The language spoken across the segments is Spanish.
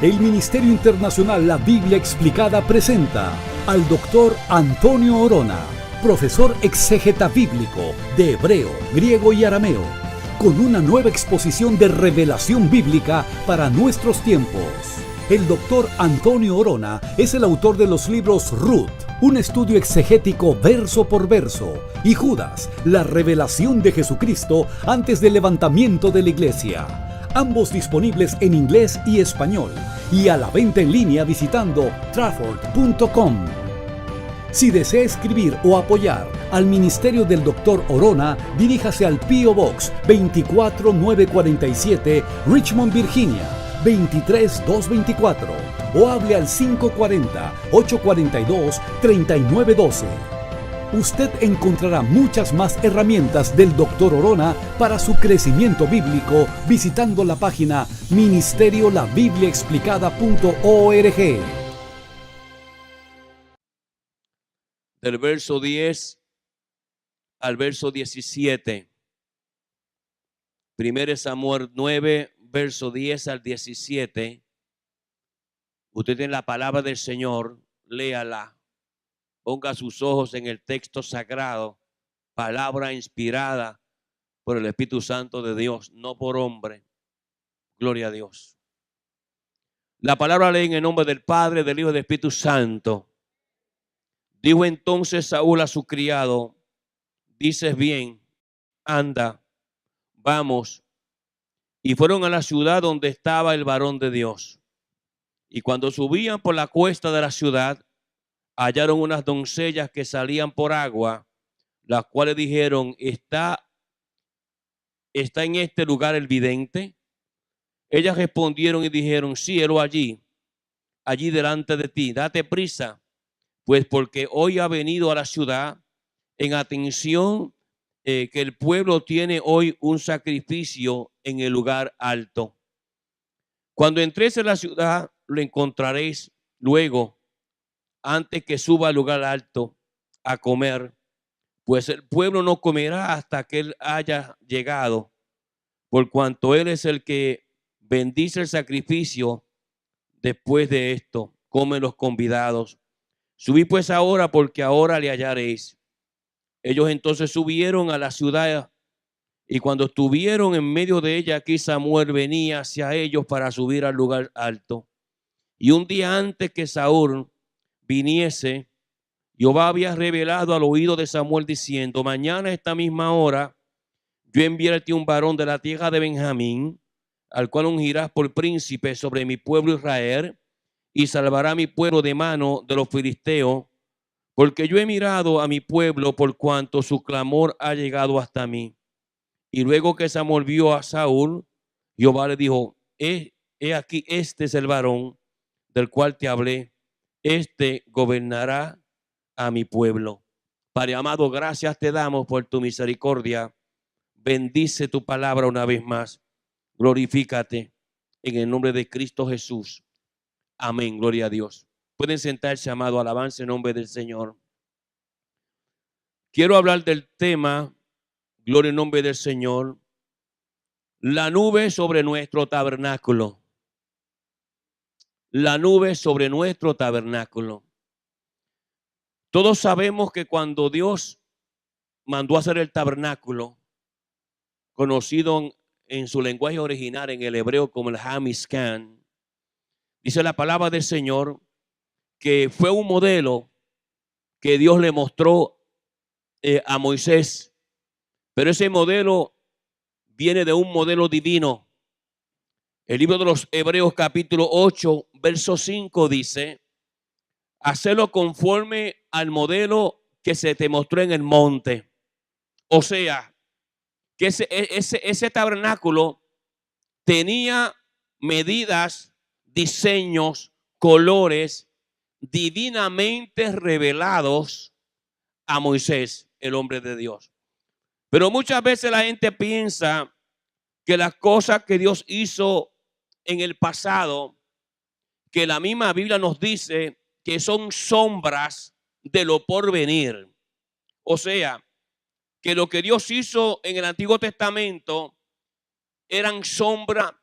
El Ministerio Internacional La Biblia Explicada presenta al doctor Antonio Orona, profesor exégeta bíblico de hebreo, griego y arameo, con una nueva exposición de revelación bíblica para nuestros tiempos. El doctor Antonio Orona es el autor de los libros Ruth, un estudio exegético verso por verso, y Judas, la revelación de Jesucristo antes del levantamiento de la iglesia. Ambos disponibles en inglés y español, y a la venta en línea visitando trafford.com. Si desea escribir o apoyar al ministerio del Dr. Orona, diríjase al P.O. Box 24947, Richmond, Virginia 23224, o hable al 540-842-3912. Usted encontrará muchas más herramientas del Dr. Orona para su crecimiento bíblico visitando la página ministeriolabibliaexplicada.org. Del verso 10 al verso 17. 1 Samuel 9, verso 10 al 17. Usted tiene la palabra del Señor, léala. Ponga sus ojos en el texto sagrado, palabra inspirada por el Espíritu Santo de Dios, no por hombre. Gloria a Dios. La palabra lee en el nombre del Padre, del Hijo y del Espíritu Santo. Dijo entonces Saúl a su criado: dices bien, anda, vamos. Y fueron a la ciudad donde estaba el varón de Dios. Y cuando subían por la cuesta de la ciudad, hallaron unas doncellas que salían por agua, las cuales dijeron: ¿Está en este lugar el vidente? Ellas respondieron y dijeron: sí, hélo allí delante de ti. Date prisa, pues porque hoy ha venido a la ciudad en atención que el pueblo tiene hoy un sacrificio en el lugar alto. Cuando entréis en la ciudad, lo encontraréis luego, antes que suba al lugar alto a comer, pues el pueblo no comerá hasta que él haya llegado, por cuanto él es el que bendice el sacrificio. Después de esto, comen los convidados. Subid pues ahora, porque ahora le hallaréis. Ellos entonces subieron a la ciudad, y cuando estuvieron en medio de ella, aquí Samuel venía hacia ellos para subir al lugar alto. Y un día antes que Saúl viniese, Jehová había revelado al oído de Samuel diciendo: mañana a esta misma hora yo enviaré a ti un varón de la tierra de Benjamín, al cual ungirás por príncipe sobre mi pueblo Israel, y salvará a mi pueblo de mano de los filisteos, porque yo he mirado a mi pueblo por cuanto su clamor ha llegado hasta mí. Y luego que Samuel vio a Saúl, Jehová le dijo: he aquí, este es el varón del cual te hablé, este gobernará a mi pueblo. Padre amado, gracias te damos por tu misericordia. Bendice tu palabra una vez más. Glorifícate en el nombre de Cristo Jesús. Amén. Gloria a Dios. Pueden sentarse, amado. Alabanza en nombre del Señor. Quiero hablar del tema, gloria en nombre del Señor, la nube sobre nuestro tabernáculo. La nube sobre nuestro tabernáculo. Todos sabemos que cuando Dios mandó a hacer el tabernáculo, conocido en su lenguaje original en el hebreo como el Hamishkan, dice la palabra del Señor que fue un modelo que Dios le mostró a Moisés, pero ese modelo viene de un modelo divino. El libro de los Hebreos capítulo 8 verso 5 dice: hacerlo conforme al modelo que se te mostró en el monte. O sea, que ese tabernáculo tenía medidas, diseños, colores divinamente revelados a Moisés, el hombre de Dios. Pero muchas veces la gente piensa que las cosas que Dios hizo en el pasado, que la misma Biblia nos dice que son sombras de lo por venir. O sea, que lo que Dios hizo en el Antiguo Testamento eran sombras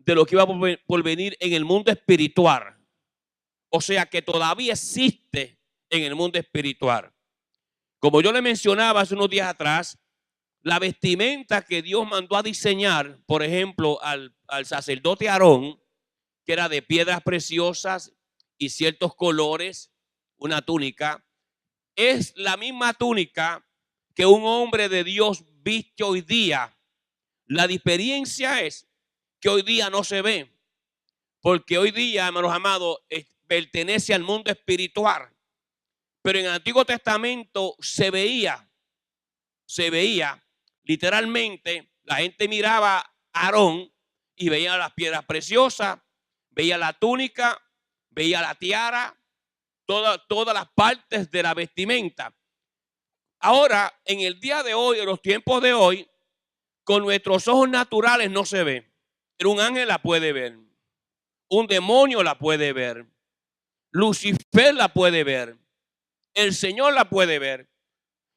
de lo que iba por venir en el mundo espiritual. O sea que todavía existe en el mundo espiritual. Como yo le mencionaba hace unos días atrás, la vestimenta que Dios mandó a diseñar, por ejemplo, al sacerdote Aarón, que era de piedras preciosas y ciertos colores, una túnica, es la misma túnica que un hombre de Dios viste hoy día. La diferencia es que hoy día no se ve, porque hoy día, hermanos amados, pertenece al mundo espiritual. Pero en el Antiguo Testamento se veía literalmente, la gente miraba a Aarón y veía las piedras preciosas, veía la túnica, veía la tiara, todas las partes de la vestimenta. Ahora, en el día de hoy, en los tiempos de hoy, con nuestros ojos naturales no se ve. Pero un ángel la puede ver, un demonio la puede ver, Lucifer la puede ver, el Señor la puede ver.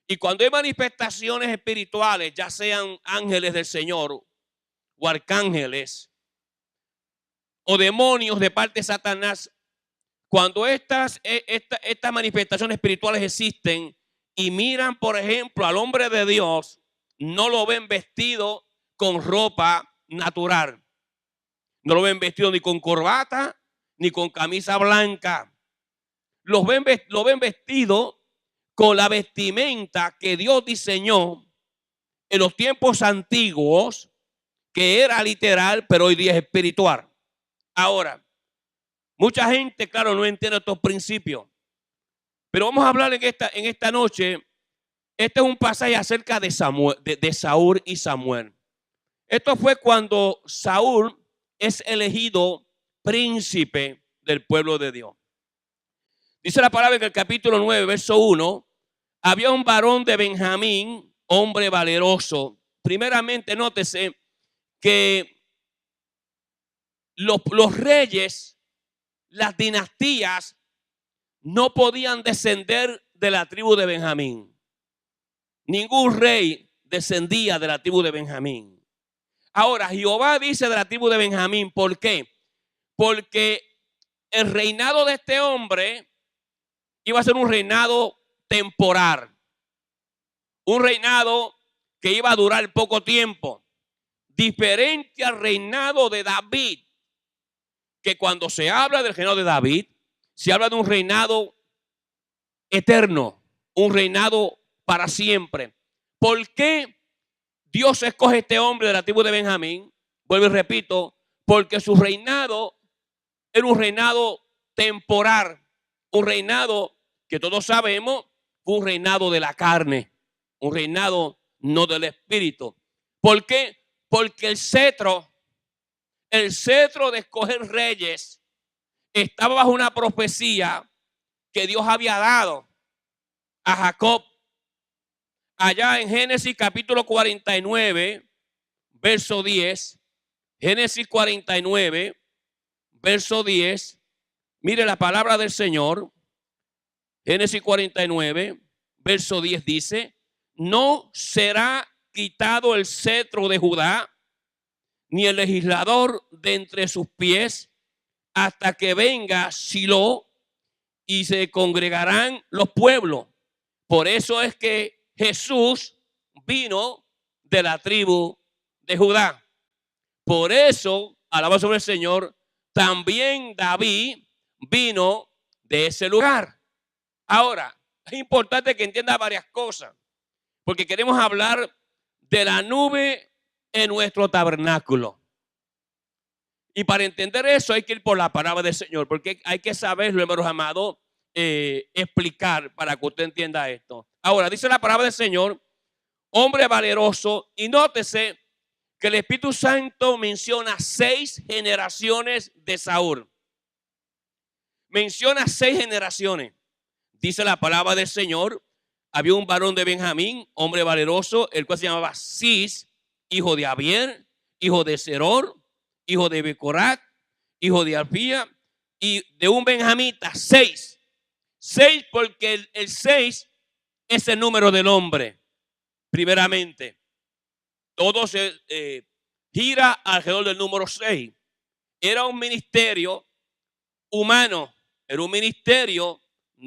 Y cuando hay manifestaciones espirituales, ya sean ángeles del Señor o arcángeles o demonios de parte de Satanás, cuando estas manifestaciones espirituales existen y miran, por ejemplo, al hombre de Dios, no lo ven vestido con ropa natural. No lo ven vestido ni con corbata ni con camisa blanca. Lo ven vestido con la vestimenta que Dios diseñó en los tiempos antiguos, que era literal, pero hoy día es espiritual. Ahora, mucha gente, claro, no entiende estos principios. Pero vamos a hablar en esta noche. Este es un pasaje acerca de Saúl y Samuel. Esto fue cuando Saúl es elegido príncipe del pueblo de Dios. Dice la palabra en el capítulo 9, verso 1. Había un varón de Benjamín, hombre valeroso. Primeramente, nótese que los reyes, las dinastías, no podían descender de la tribu de Benjamín. Ningún rey descendía de la tribu de Benjamín. Ahora, Jehová dice de la tribu de Benjamín, ¿por qué? Porque el reinado de este hombre iba a ser un reinado temporal. Un reinado que iba a durar poco tiempo. Diferente al reinado de David, que cuando se habla del reinado de David, se habla de un reinado eterno, un reinado para siempre. ¿Por qué Dios escoge este hombre de la tribu de Benjamín? Vuelvo y repito, porque su reinado era un reinado temporal, un reinado que todos sabemos fue un reinado de la carne, un reinado no del espíritu. ¿Por qué? Porque el cetro de escoger reyes estaba bajo una profecía que Dios había dado a Jacob. Allá en Génesis capítulo 49, verso 10. Génesis 49, verso 10. Mire la palabra del Señor. Génesis 49, verso 10 dice: no será quitado el cetro de Judá, ni el legislador de entre sus pies, hasta que venga Silo y se congregarán los pueblos. Por eso es que Jesús vino de la tribu de Judá. Por eso, alabado sobre el Señor, también David vino de ese lugar. Ahora, es importante que entienda varias cosas, porque queremos hablar de la nube en nuestro tabernáculo. Y para entender eso hay que ir por la palabra del Señor, porque hay que saberlo, hermanos amados, explicar para que usted entienda esto. Ahora, dice la palabra del Señor, hombre valeroso, y nótese que el Espíritu Santo menciona 6 generaciones de Saúl. Menciona 6 generaciones. Dice la palabra del Señor, había un varón de Benjamín, hombre valeroso, el cual se llamaba Cis, hijo de Abiel, hijo de Seror, hijo de Becorat, hijo de Alfía, y de un benjamita, 6. 6 porque el 6 es el número del hombre, primeramente. Todo se gira alrededor del número 6. era un ministerio humano, era un ministerio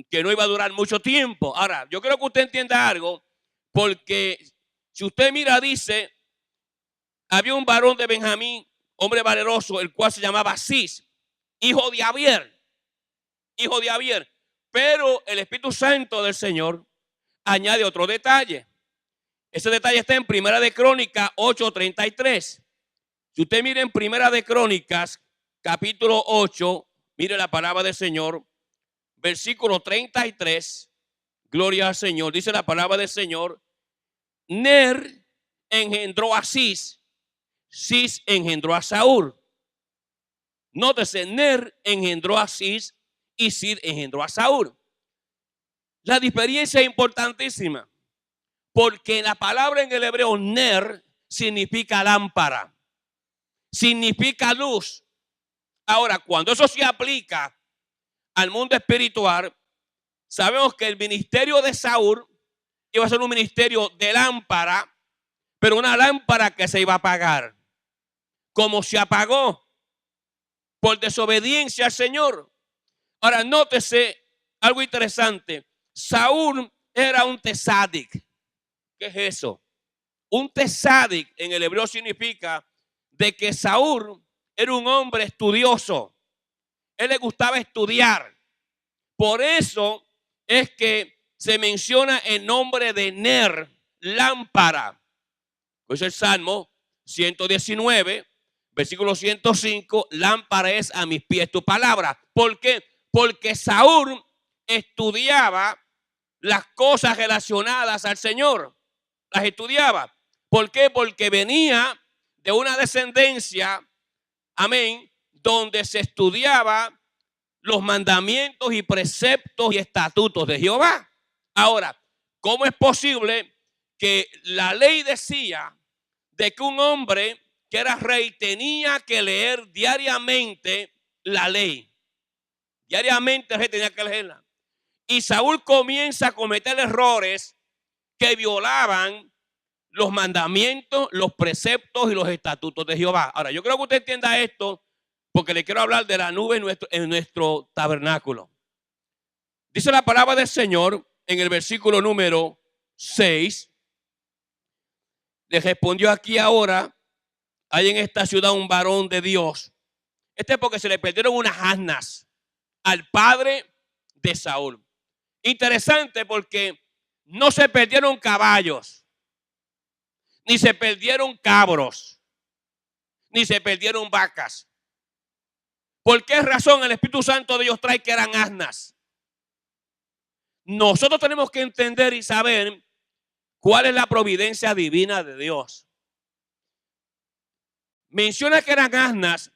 que no iba a durar mucho tiempo. Ahora, yo creo que usted entienda algo, porque si usted mira, dice, había un varón de Benjamín, hombre valeroso, el cual se llamaba Cis, hijo de Abier. Pero el Espíritu Santo del Señor añade otro detalle. Ese detalle está en Primera de Crónicas 8:33. Si usted mira en Primera de Crónicas, capítulo 8, mire la palabra del Señor, versículo 33, gloria al Señor, dice la palabra del Señor, Ner engendró a Cis, Cis engendró a Saúl. Nótese, Ner engendró a Cis y Cis engendró a Saúl. La diferencia es importantísima, porque la palabra en el hebreo Ner significa lámpara, significa luz. Ahora, cuando eso se aplica al mundo espiritual, sabemos que el ministerio de Saúl iba a ser un ministerio de lámpara, pero una lámpara que se iba a apagar. Como se apagó por desobediencia al Señor. Ahora, nótese algo interesante. Saúl era un tesadik. ¿Qué es eso? Un tesadik en el hebreo significa de que Saúl era un hombre estudioso. Él le gustaba estudiar. Por eso es que se menciona el nombre de Ner, lámpara. Pues el Salmo 119, versículo 105, lámpara es a mis pies tu palabra. ¿Por qué? Porque Saúl estudiaba las cosas relacionadas al Señor. Las estudiaba. ¿Por qué? Porque venía de una descendencia, amén, donde se estudiaba los mandamientos y preceptos y estatutos de Jehová. Ahora, ¿cómo es posible que la ley decía de que un hombre que era rey tenía que leer diariamente la ley? Diariamente el rey tenía que leerla. Y Saúl comienza a cometer errores que violaban los mandamientos, los preceptos y los estatutos de Jehová. Ahora, yo creo que usted entienda esto, porque le quiero hablar de la nube en nuestro tabernáculo. Dice la palabra del Señor en el versículo número 6. Le respondió aquí ahora, hay en esta ciudad un varón de Dios. Este es porque se le perdieron unas asnas al padre de Saúl. Interesante porque no se perdieron caballos, ni se perdieron cabros, ni se perdieron vacas. ¿Por qué razón el Espíritu Santo de Dios trae que eran asnas? Nosotros tenemos que entender y saber cuál es la providencia divina de Dios. Menciona que eran asnas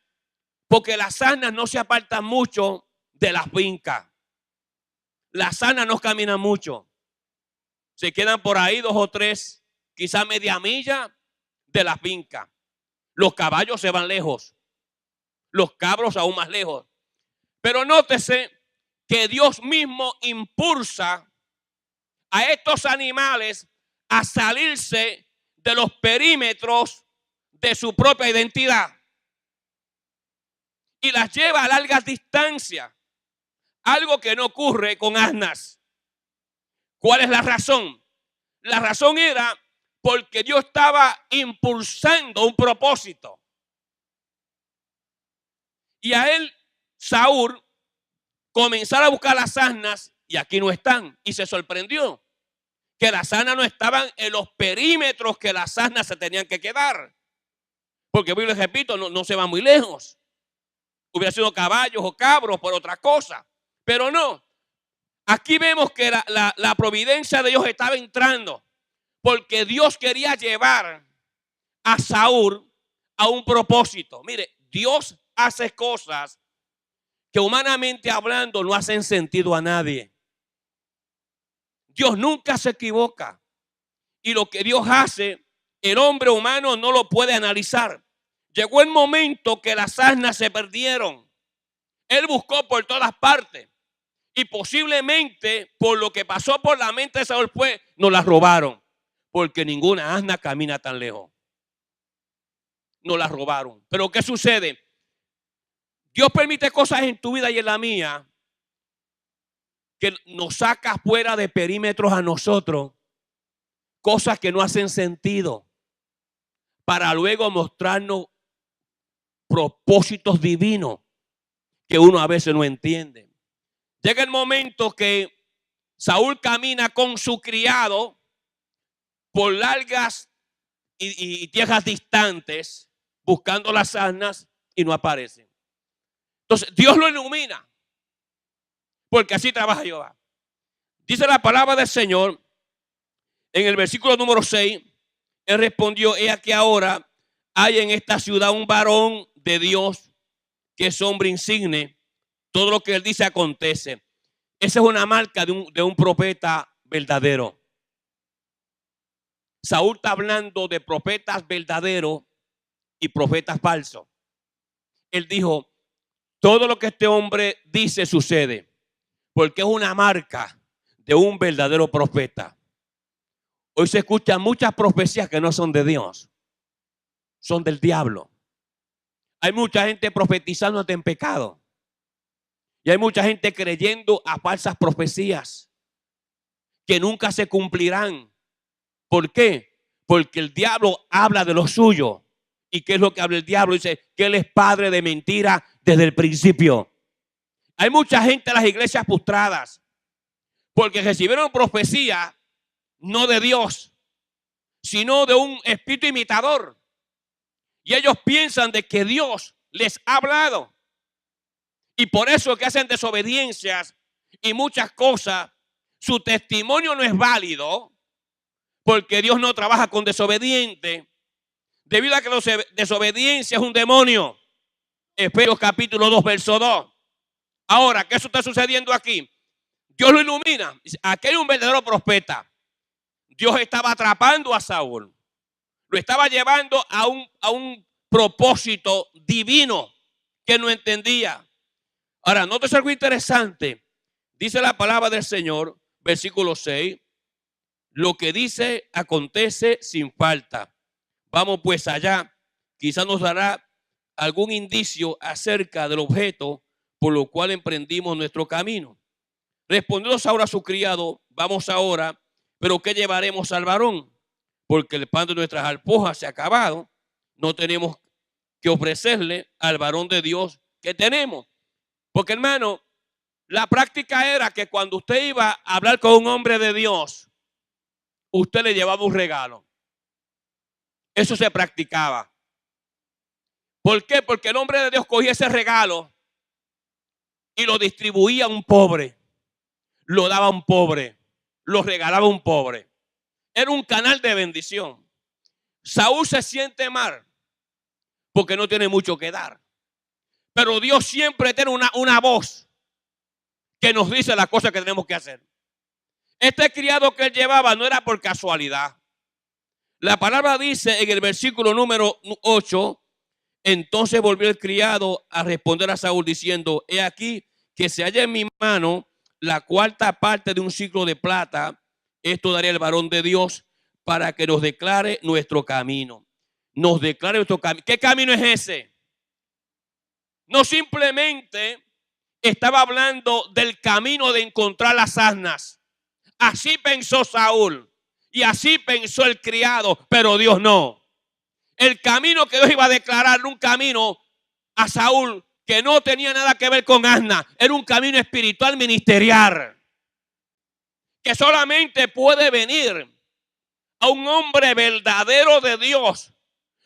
porque las asnas no se apartan mucho de las fincas. Las asnas no caminan mucho. Se quedan por ahí 2 o 3, quizá media milla de la finca. Los caballos se van lejos. Los cabros aún más lejos. Pero nótese que Dios mismo impulsa a estos animales a salirse de los perímetros de su propia identidad y las lleva a largas distancias, algo que no ocurre con asnas. ¿Cuál es la razón? La razón era porque Dios estaba impulsando un propósito. Y a él, Saúl, comenzar a buscar las asnas y aquí no están. Y se sorprendió que las asnas no estaban en los perímetros que las asnas se tenían que quedar. Porque, les repito, no se va muy lejos. Hubiera sido caballos o cabros por otra cosa. Pero no. Aquí vemos que la providencia de Dios estaba entrando. Porque Dios quería llevar a Saúl a un propósito. Mire, Dios hace cosas que humanamente hablando no hacen sentido a nadie. Dios nunca se equivoca. Y lo que Dios hace, el hombre humano no lo puede analizar. Llegó el momento que las asnas se perdieron. Él buscó por todas partes. Y posiblemente por lo que pasó por la mente de Saúl fue, nos las robaron. Porque ninguna asna camina tan lejos. Nos las robaron. Pero ¿qué sucede? Dios permite cosas en tu vida y en la mía que nos saca fuera de perímetros a nosotros, cosas que no hacen sentido, para luego mostrarnos propósitos divinos que uno a veces no entiende. Llega el momento que Saúl camina con su criado por largas y tierras distantes, buscando las asnas y no aparecen. Entonces Dios lo ilumina, porque así trabaja Jehová. Dice la palabra del Señor en el versículo número 6. Él respondió: he aquí ahora hay en esta ciudad un varón de Dios que es hombre insigne. Todo lo que él dice acontece. Esa es una marca de un profeta verdadero. Saúl está hablando de profetas verdaderos y profetas falsos. Él dijo: todo lo que este hombre dice sucede, porque es una marca de un verdadero profeta. Hoy se escuchan muchas profecías que no son de Dios, son del diablo. Hay mucha gente profetizándote en pecado. Y hay mucha gente creyendo a falsas profecías que nunca se cumplirán. ¿Por qué? Porque el diablo habla de lo suyo. ¿Y qué es lo que habla el diablo? Dice que él es padre de mentira desde el principio. Hay mucha gente en las iglesias frustradas porque recibieron profecía no de Dios, sino de un espíritu imitador. Y ellos piensan de que Dios les ha hablado. Y por eso es que hacen desobediencias y muchas cosas. Su testimonio no es válido porque Dios no trabaja con desobedientes, debido a que la desobediencia es un demonio. Efesios capítulo 2, verso 2. Ahora, ¿qué eso está sucediendo aquí? Dios lo ilumina. Aquí hay un verdadero profeta. Dios estaba atrapando a Saúl. Lo estaba llevando a un propósito divino que no entendía. Ahora, nótese algo interesante. Dice la palabra del Señor, versículo 6. Lo que dice acontece sin falta. Vamos pues allá. Quizás nos dará algún indicio acerca del objeto por lo cual emprendimos nuestro camino. Respondió Saúl a su criado: vamos ahora, pero ¿qué llevaremos al varón? Porque el pan de nuestras alforjas se ha acabado. No tenemos que ofrecerle al varón de Dios que tenemos. Porque, hermano, la práctica era que cuando usted iba a hablar con un hombre de Dios, usted le llevaba un regalo. Eso se practicaba. ¿Por qué? Porque el hombre de Dios cogía ese regalo y lo distribuía a un pobre. Lo daba a un pobre. Lo regalaba a un pobre. Era un canal de bendición. Saúl se siente mal porque no tiene mucho que dar. Pero Dios siempre tiene una voz que nos dice las cosas que tenemos que hacer. Este criado que él llevaba no era por casualidad. La palabra dice en el versículo número 8: entonces volvió el criado a responder a Saúl diciendo: he aquí que se halla en mi mano la cuarta parte de un siclo de plata. Esto daría el varón de Dios para que nos declare nuestro camino. Nos declare nuestro camino. ¿Qué camino es ese? No simplemente estaba hablando del camino de encontrar las asnas. Así pensó Saúl y así pensó el criado, pero Dios no. El camino que Dios iba a declarar era un camino a Saúl que no tenía nada que ver con asnas. Era un camino espiritual ministerial que solamente puede venir a un hombre verdadero de Dios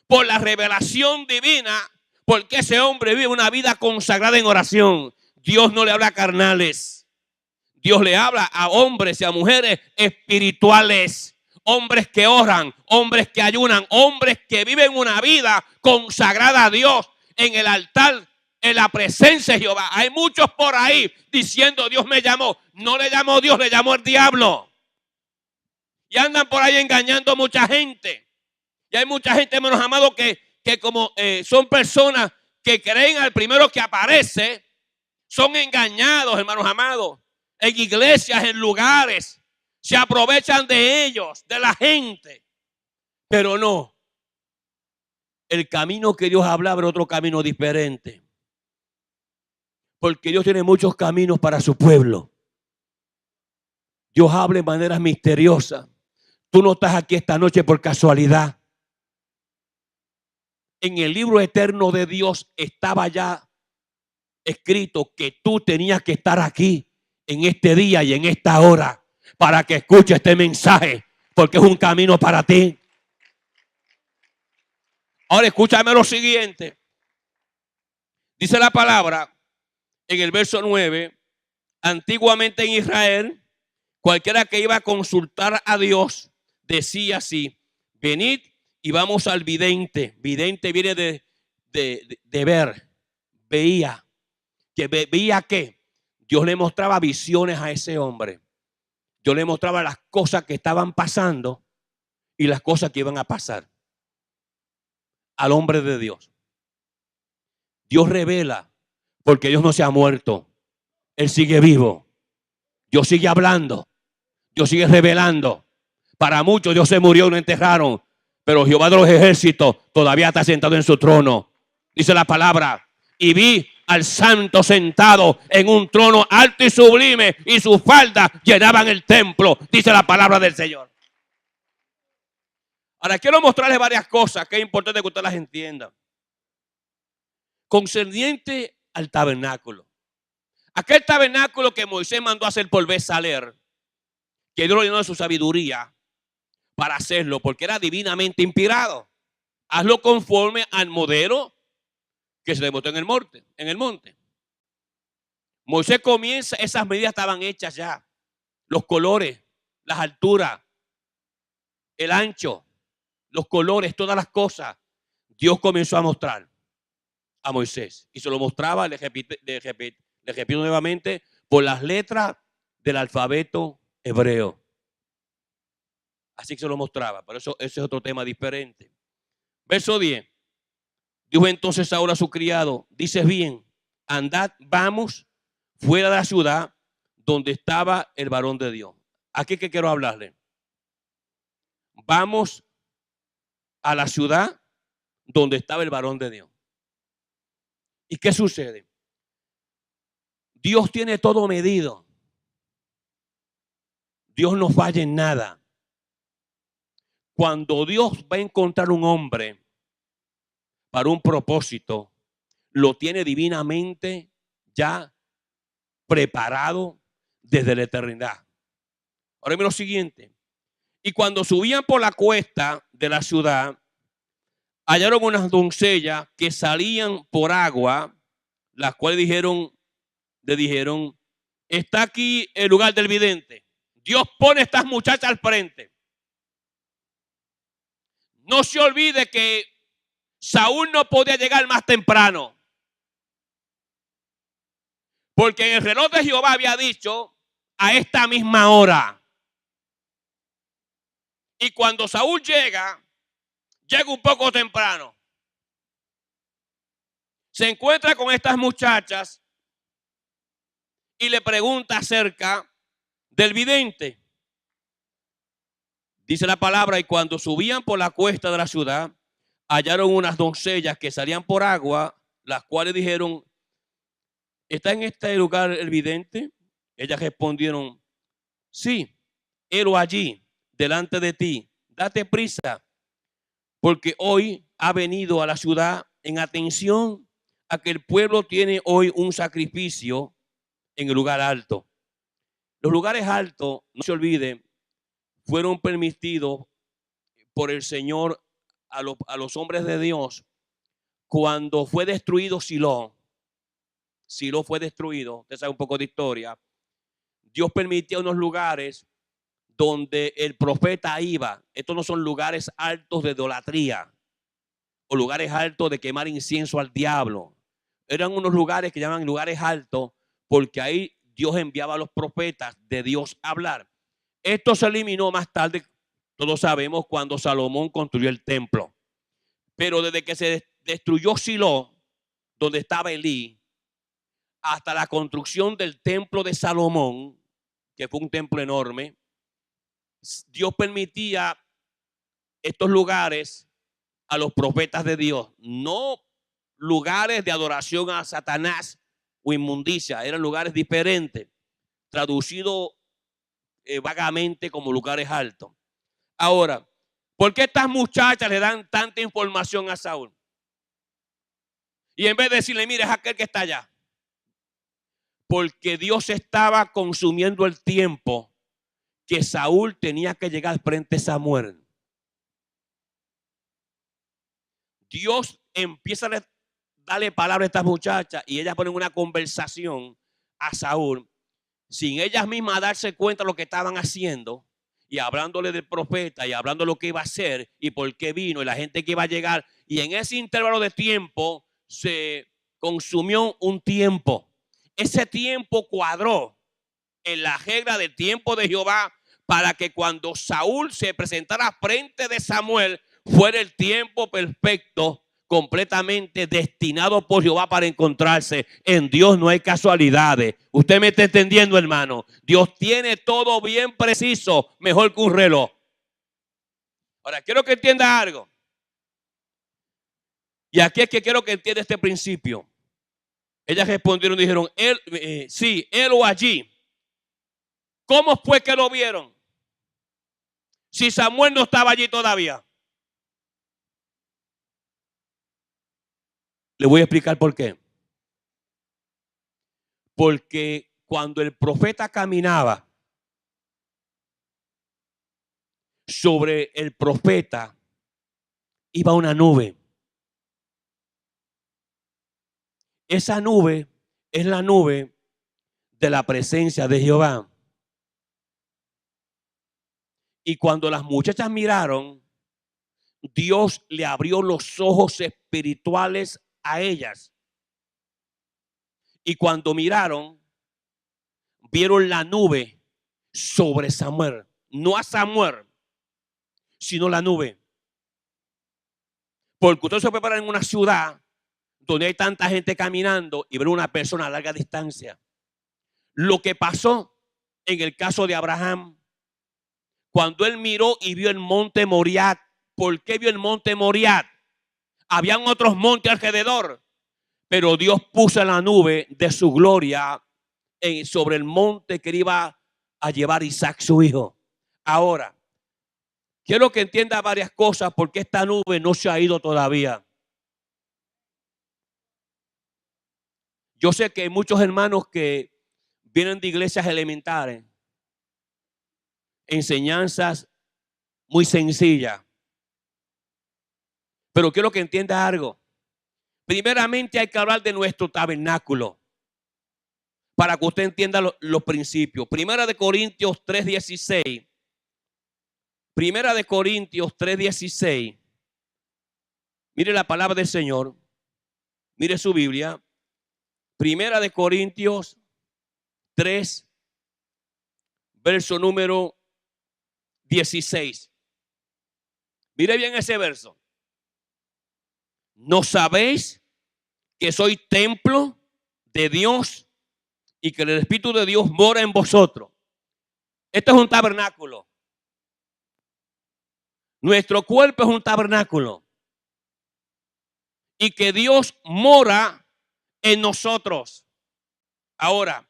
por la revelación divina, porque ese hombre vive una vida consagrada en oración. Dios no le habla a carnales. Dios le habla a hombres y a mujeres espirituales. Hombres que oran, hombres que ayunan, hombres que viven una vida consagrada a Dios en el altar, en la presencia de Jehová. Hay muchos por ahí diciendo: Dios me llamó. No le llamó Dios, le llamó el diablo. Y andan por ahí engañando a mucha gente. Y hay mucha gente, hermanos amados, que como son personas que creen al primero que aparece, son engañados, hermanos amados, en iglesias, en lugares. Se aprovechan de ellos, de la gente. Pero no. El camino que Dios hablaba era otro camino diferente. Porque Dios tiene muchos caminos para su pueblo. Dios habla de maneras misteriosas. Tú no estás aquí esta noche por casualidad. En el libro eterno de Dios estaba ya escrito que tú tenías que estar aquí en este día y en esta hora para que escuches este mensaje, porque es un camino para ti. Ahora escúchame lo siguiente. Dice la palabra en el verso 9, antiguamente en Israel, cualquiera que iba a consultar a Dios decía así: venid y vamos al vidente. Vidente viene de ver, veía. Que veía que Dios le mostraba visiones a ese hombre. Dios le mostraba las cosas que estaban pasando y las cosas que iban a pasar al hombre de Dios. Dios revela, porque Dios no se ha muerto. Él sigue vivo. Dios sigue hablando. Dios sigue revelando. Para muchos Dios se murió y lo enterraron, pero Jehová de los ejércitos todavía está sentado en su trono. Dice la palabra: y vi al santo sentado en un trono alto y sublime, y sus faldas llenaban el templo. Dice la palabra del Señor. Ahora quiero mostrarles varias cosas que es importante que ustedes las entiendan. Concerniente al tabernáculo. Aquel tabernáculo que Moisés mandó a hacer por Besaleel, que Dios lo llenó de su sabiduría para hacerlo, porque era divinamente inspirado. Hazlo conforme al modelo que se demostró en el monte. Moisés comienza, esas medidas estaban hechas ya. Los colores, las alturas, el ancho, los colores, todas las cosas. Dios comenzó a mostrar a Moisés. Y se lo mostraba, le repito nuevamente, por las letras del alfabeto hebreo. Así que se lo mostraba. Por eso ese es otro tema diferente. Verso 10. Dijo entonces ahora a su criado: dices bien, andad, vamos fuera de la ciudad donde estaba el varón de Dios. Aquí que quiero hablarle. Vamos a la ciudad donde estaba el varón de Dios. ¿Y qué sucede? Dios tiene todo medido. Dios no falla en nada. Cuando Dios va a encontrar un hombre para un propósito, lo tiene divinamente ya preparado desde la eternidad. Ahora mira lo siguiente. Y cuando subían por la cuesta de la ciudad, hallaron unas doncellas que salían por agua, las cuales le dijeron: está aquí el lugar del vidente. Dios pone a estas muchachas al frente. No se olvide que Saúl no podía llegar más temprano, porque en el reloj de Jehová había dicho: a esta misma hora. Y cuando Saúl llega un poco temprano. Se encuentra con estas muchachas y le pregunta acerca del vidente. Dice la palabra: y cuando subían por la cuesta de la ciudad, hallaron unas doncellas que salían por agua, las cuales dijeron: ¿está en este lugar el vidente? Ellas respondieron: sí, helo allí, delante de ti. Date prisa, porque hoy ha venido a la ciudad en atención a que el pueblo tiene hoy un sacrificio en el lugar alto. Los lugares altos, no se olviden, fueron permitidos por el Señor a los hombres de Dios cuando fue destruido Silo. Silo fue destruido. Usted sabe un poco de historia. Dios permitió unos lugares donde el profeta iba. Estos no son lugares altos de idolatría o lugares altos de quemar incienso al diablo. Eran unos lugares que llaman lugares altos porque ahí Dios enviaba a los profetas de Dios a hablar. Esto se eliminó más tarde, todos sabemos, cuando Salomón construyó el templo. Pero desde que se destruyó Silo, donde estaba Elí, hasta la construcción del templo de Salomón, que fue un templo enorme, Dios permitía estos lugares a los profetas de Dios, no lugares de adoración a Satanás, o inmundicia, eran lugares diferentes, traducido vagamente como lugares altos. Ahora, ¿por qué estas muchachas le dan tanta información a Saúl? Y en vez de decirle, mire, es aquel que está allá. Porque Dios estaba consumiendo el tiempo que Saúl tenía que llegar frente a Samuel. Dios empieza a darle palabra a estas muchachas y ellas ponen una conversación a Saúl sin ellas mismas darse cuenta de lo que estaban haciendo y hablándole del profeta y hablando de lo que iba a hacer y por qué vino y la gente que iba a llegar. Y en ese intervalo de tiempo se consumió un tiempo. Ese tiempo cuadró en la regla del tiempo de Jehová para que cuando Saúl se presentara frente de Samuel fuera el tiempo perfecto, completamente destinado por Jehová para encontrarse. En Dios no hay casualidades. Usted me está entendiendo, hermano. Dios tiene todo bien preciso, mejor que un reloj. Ahora, quiero que entienda algo. Y aquí es que quiero que entienda este principio. Ellas respondieron y dijeron, sí, él o allí. ¿Cómo fue que lo vieron? Si Samuel no estaba allí todavía. Le voy a explicar por qué. Porque cuando el profeta caminaba, sobre el profeta iba una nube. Esa nube es la nube de la presencia de Jehová. Y cuando las muchachas miraron, Dios le abrió los ojos espirituales a ellas. Y cuando miraron, vieron la nube sobre Samuel. No a Samuel, sino la nube. Porque usted se puede parar en una ciudad donde hay tanta gente caminando y ver una persona a larga distancia. Lo que pasó en el caso de Abraham, cuando él miró y vio el monte Moriah. ¿Por qué vio el monte Moriah? Habían otros montes alrededor, pero Dios puso la nube de su gloria sobre el monte que iba a llevar Isaac su hijo. Ahora, quiero que entienda varias cosas porque esta nube no se ha ido todavía. Yo sé que hay muchos hermanos que vienen de iglesias elementales, enseñanzas muy sencillas. Pero quiero que entienda algo. Primeramente hay que hablar de nuestro tabernáculo para que usted entienda los principios. Primera de Corintios 3:16. Primera de Corintios 3:16. Mire la palabra del Señor. Mire su Biblia. Primera de Corintios 3, verso número 16. Mire bien ese verso. ¿No sabéis que soy templo de Dios y que el Espíritu de Dios mora en vosotros? Esto es un tabernáculo. Nuestro cuerpo es un tabernáculo. Y que Dios mora en nosotros. Ahora,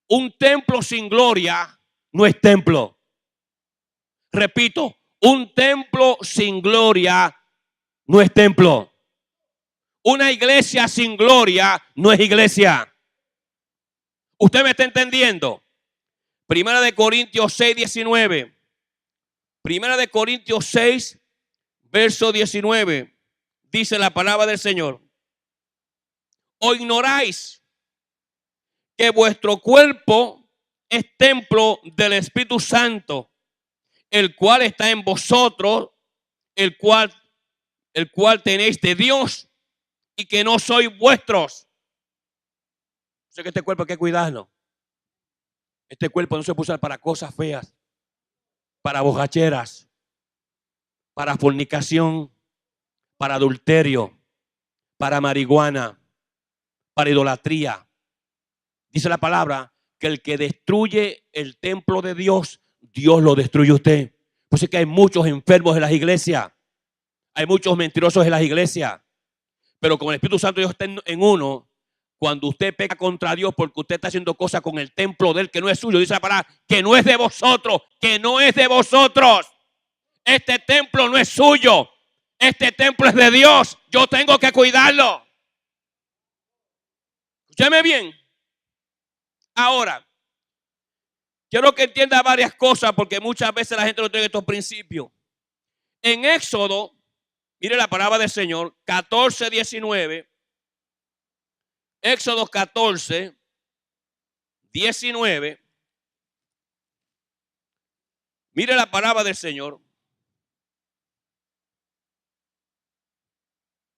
un templo sin gloria no es templo. Repito, un templo sin gloria no es templo. Una iglesia sin gloria no es iglesia. ¿Usted me está entendiendo? Primera de Corintios 6:19. Primera de Corintios 6, verso 19. Dice la palabra del Señor. ¿O ignoráis que vuestro cuerpo es templo del Espíritu Santo, el cual está en vosotros, el cual tenéis de Dios y que no sois vuestros? Sé que este cuerpo hay que cuidarlo. Este cuerpo no se puede usar para cosas feas, para borracheras, para fornicación, para adulterio, para marihuana, para idolatría. Dice la palabra que el que destruye el templo de Dios, Dios lo destruye usted. Pues es que hay muchos enfermos en las iglesias. Hay muchos mentirosos en las iglesias. Pero como el Espíritu Santo de Dios está en uno, Cuando usted peca contra Dios porque usted está haciendo cosas con el templo de él que no es suyo, dice la palabra, que no es de vosotros, que no es de vosotros. Este templo no es suyo. Este templo es de Dios. Yo tengo que cuidarlo. Escúcheme bien. Ahora, quiero que entienda varias cosas porque muchas veces la gente no tiene estos principios. En Éxodo, mire la palabra del Señor, 14, 19. Éxodo 14, 19. Mire la palabra del Señor.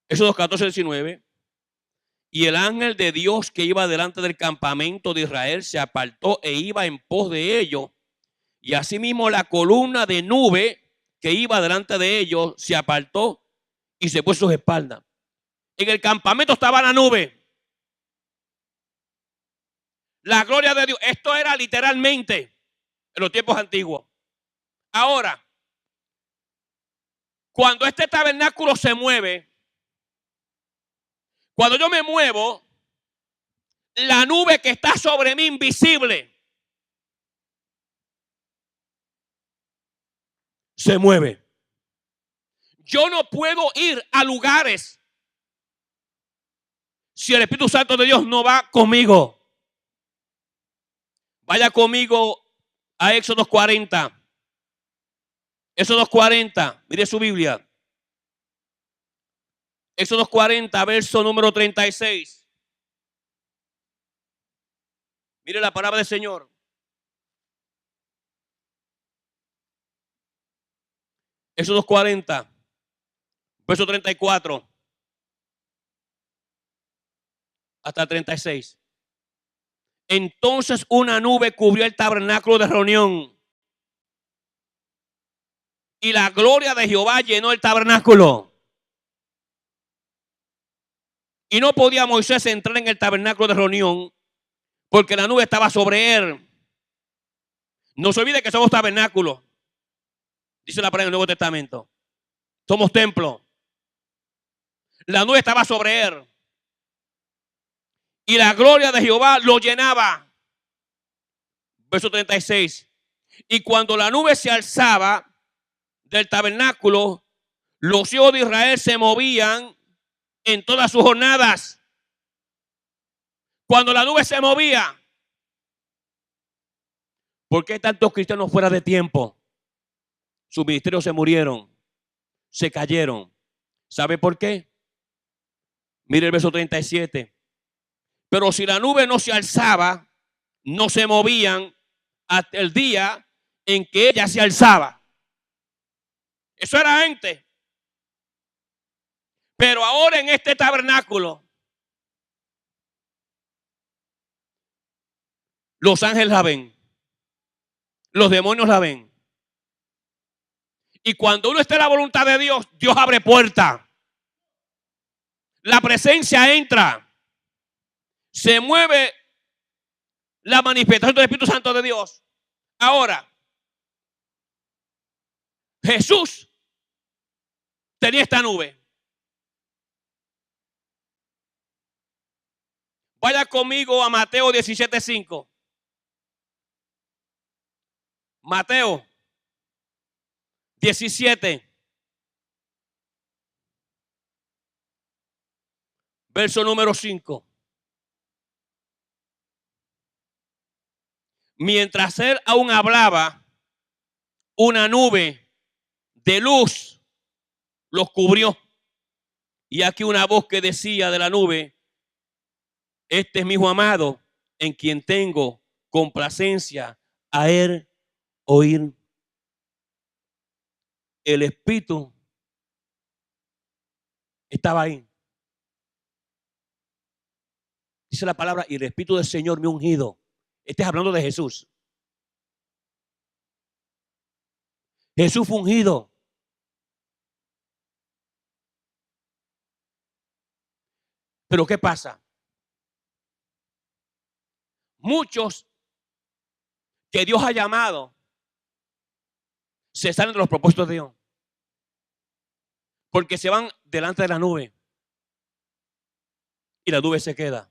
Éxodo 14, 19. Y el ángel de Dios que iba delante del campamento de Israel se apartó e iba en pos de ellos. Y asimismo la columna de nube que iba delante de ellos se apartó y se puso sus espaldas. En el campamento estaba la nube. La gloria de Dios. Esto era literalmente en los tiempos antiguos. Ahora, cuando este tabernáculo se mueve, cuando yo me muevo, la nube que está sobre mí invisible se mueve. Yo no puedo ir a lugares si el Espíritu Santo de Dios no va conmigo. Vaya conmigo a Éxodo 40. Éxodo 40, mire su Biblia. Éxodo 40, verso número 36. Mire la palabra del Señor. Éxodo 40, verso 34 hasta 36. Entonces una nube cubrió el tabernáculo de reunión y la gloria de Jehová llenó el tabernáculo. Y no podía Moisés entrar en el tabernáculo de reunión porque la nube estaba sobre él. No se olvide que somos tabernáculos. Dice la palabra en el Nuevo Testamento. Somos templo. La nube estaba sobre él. Y la gloria de Jehová lo llenaba. Verso 36. Y cuando la nube se alzaba del tabernáculo, los hijos de Israel se movían en todas sus jornadas. Cuando la nube se movía. ¿Por qué tantos cristianos fuera de tiempo? Sus ministerios se murieron, se cayeron. ¿Sabe por qué? Mire el verso 37. Pero si la nube no se alzaba, no se movían hasta el día en que ella se alzaba. Eso era antes. Pero ahora en este tabernáculo, los ángeles la ven, los demonios la ven. Y cuando uno está en la voluntad de Dios, Dios abre puerta. La presencia entra. Se mueve la manifestación del Espíritu Santo de Dios. Ahora, Jesús tenía esta nube. Vaya conmigo a Mateo 17:5. Mateo 17. Verso número 5. Mientras él aún hablaba, una nube de luz los cubrió. Y aquí una voz que decía de la nube: este es mi hijo amado, en quien tengo complacencia, a él oír. El Espíritu estaba ahí. Dice la palabra: y el Espíritu del Señor me ha ungido. Estás hablando de Jesús. Jesús fue ungido. Pero ¿qué pasa? Muchos que Dios ha llamado se salen de los propósitos de Dios porque se van delante de la nube y la nube se queda.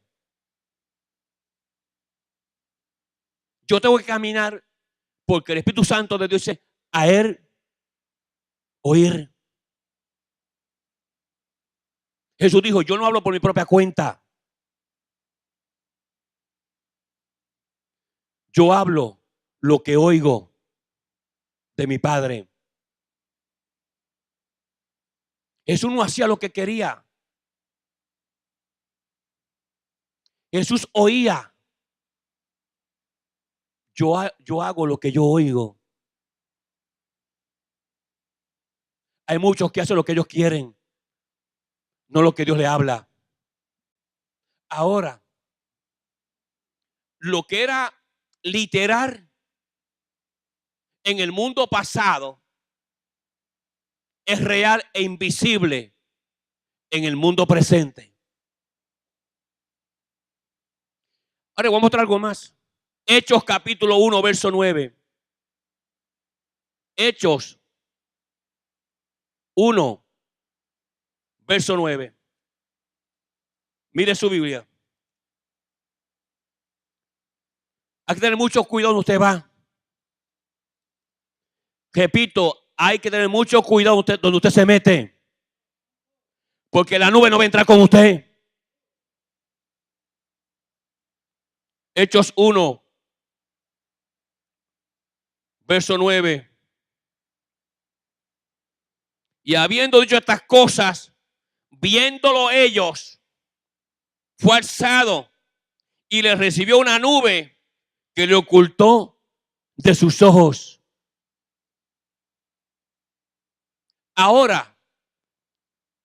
Yo tengo que caminar porque el Espíritu Santo de Dios dice a él oír. Jesús dijo, yo no hablo por mi propia cuenta. Yo hablo lo que oigo de mi Padre. Jesús no hacía lo que quería. Jesús oía. Yo hago lo que yo oigo. Hay muchos que hacen lo que ellos quieren, no lo que Dios le habla. Ahora, lo que era literal en el mundo pasado es real e invisible en el mundo presente. Ahora voy a mostrar algo más. Hechos capítulo 1, verso 9. Hechos 1, verso 9. Mire su Biblia. Hay que tener mucho cuidado donde usted va. Repito, hay que tener mucho cuidado donde usted se mete. Porque la nube no va a entrar con usted. Hechos 1, verso 9. Y habiendo dicho estas cosas, viéndolo ellos, fue alzado y le recibió una nube que le ocultó de sus ojos. Ahora,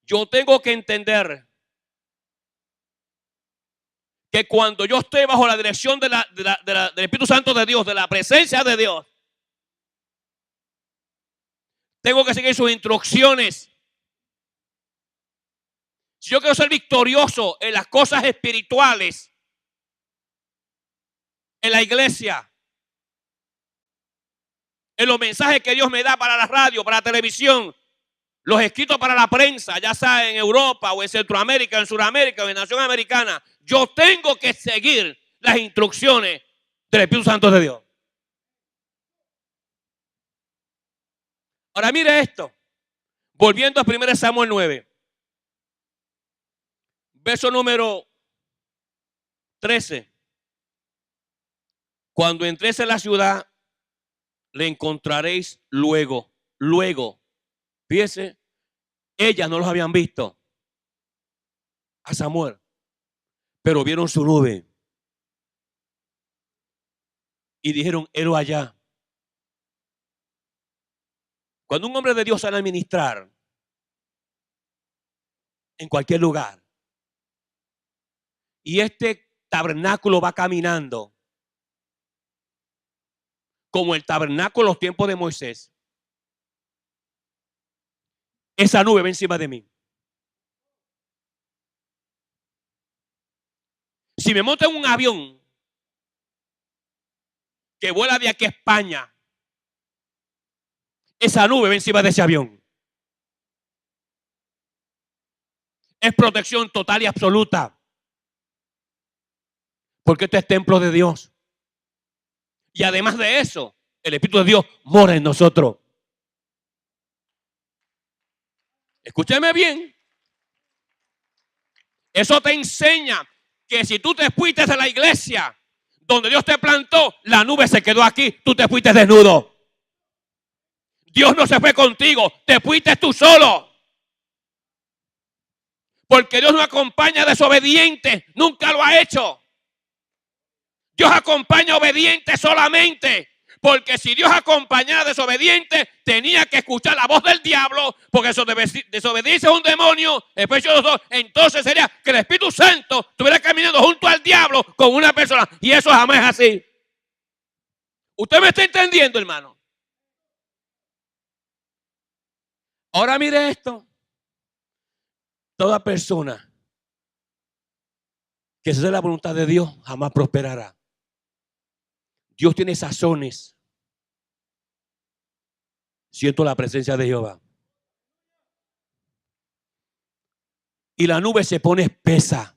yo tengo que entender que cuando yo estoy bajo la dirección del Espíritu Santo de Dios, de la presencia de Dios, tengo que seguir sus instrucciones. Si yo quiero ser victorioso en las cosas espirituales, en la iglesia, en los mensajes que Dios me da para la radio, para la televisión, los escritos para la prensa, ya sea en Europa o en Centroamérica, en Sudamérica o en Nación Americana, yo tengo que seguir las instrucciones del Espíritu Santo de Dios. Ahora mire esto, volviendo a 1 Samuel 9, verso número 13. Cuando entréis en la ciudad, le encontraréis luego. Fíjese, ellas no los habían visto a Samuel, pero vieron su nube y dijeron, héroe allá. Cuando un hombre de Dios sale a ministrar en cualquier lugar y este tabernáculo va caminando como el tabernáculo en los tiempos de Moisés, esa nube va encima de mí. Si me monto en un avión que vuela de aquí a España, esa nube va encima de ese avión. Es protección total y absoluta. Porque este es templo de Dios. Y además de eso, el Espíritu de Dios mora en nosotros. Escúcheme bien. Eso te enseña que si tú te fuiste de la iglesia donde Dios te plantó, la nube se quedó aquí, tú te fuiste desnudo. Dios no se fue contigo, te fuiste tú solo. Porque Dios no acompaña a desobedientes, nunca lo ha hecho. Dios acompaña a obedientes solamente. Porque si Dios acompañara a desobedientes, tenía que escuchar la voz del diablo, porque desobediencia es un demonio. Entonces sería que el Espíritu Santo estuviera caminando junto al diablo con una persona. Y eso jamás es así. ¿Usted me está entendiendo, hermano? Ahora mire esto. Toda persona que se hace la voluntad de Dios jamás prosperará. Dios tiene sazones. Siento la presencia de Jehová. Y la nube se pone espesa.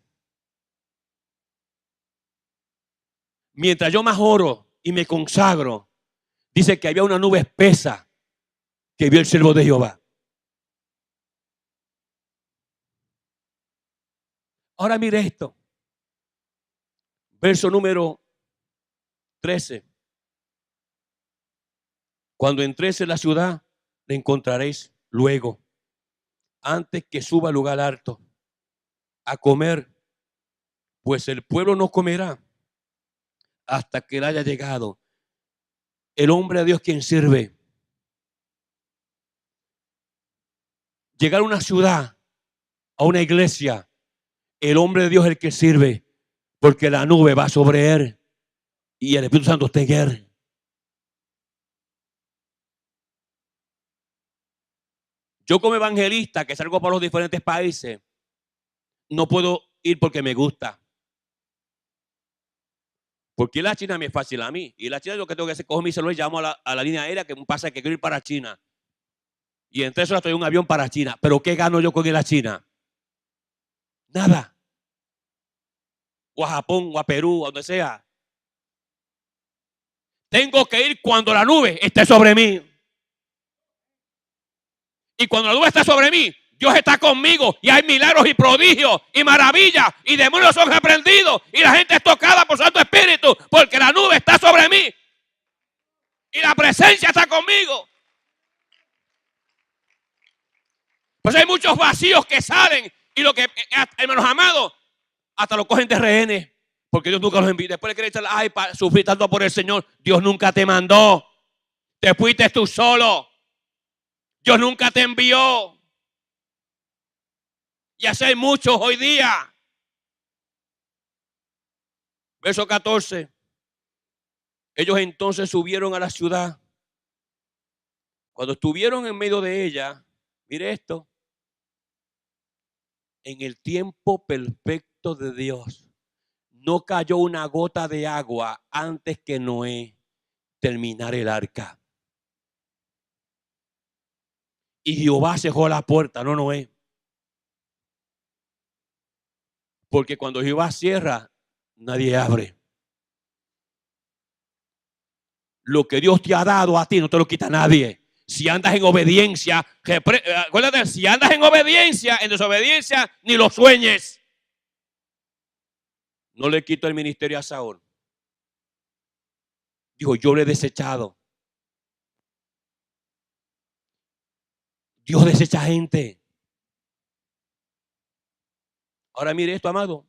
Mientras yo más oro, y me consagro. Dice que había una nube espesa que vio el siervo de Jehová. Ahora mire esto. Verso número 13. Cuando entréis en la ciudad, le encontraréis luego, antes que suba al lugar alto, a comer, pues el pueblo no comerá hasta que él haya llegado. El hombre a Dios quien sirve. Llegar a una ciudad, a una iglesia, el hombre de Dios es el que sirve, porque la nube va sobre él y el Espíritu Santo está en él. Yo como evangelista que salgo para los diferentes países, no puedo ir porque me gusta. Porque la China me es fácil a mí. Y la China lo que tengo que hacer, cojo mi celular y llamo a la línea aérea que me pasa que quiero ir para China. Y en 3 horas estoy en un avión para China. ¿Pero qué gano yo con ir a China? Nada. O a Japón, o a Perú, o donde sea. Tengo que ir cuando la nube esté sobre mí. Y cuando la nube está sobre mí, Dios está conmigo y hay milagros y prodigios y maravillas y demonios son reprendidos y la gente es tocada por Santo Espíritu porque la nube está sobre mí y la presencia está conmigo. Pues hay muchos vacíos que salen y lo que, hermanos amados, hasta lo cogen de rehenes porque Dios nunca los envió. Después le quieren echar, ay, para sufrir tanto por el Señor. Dios nunca te mandó. Te fuiste tú solo. Dios nunca te envió. Y así hay muchos hoy día. Verso 14. Ellos entonces subieron a la ciudad. Cuando estuvieron en medio de ella, mire esto, en el tiempo perfecto de Dios, no cayó una gota de agua antes que Noé terminara el arca. Y Jehová cerró la puerta, no Noé. Porque cuando Jehová cierra, nadie abre. Lo que Dios te ha dado a ti no te lo quita nadie. Si andas en obediencia, acuérdate, si andas en obediencia, en desobediencia, ni lo sueñes. No le quito el ministerio a Saúl. Dijo, yo lo he desechado. Dios desecha gente. Ahora mire esto, amado.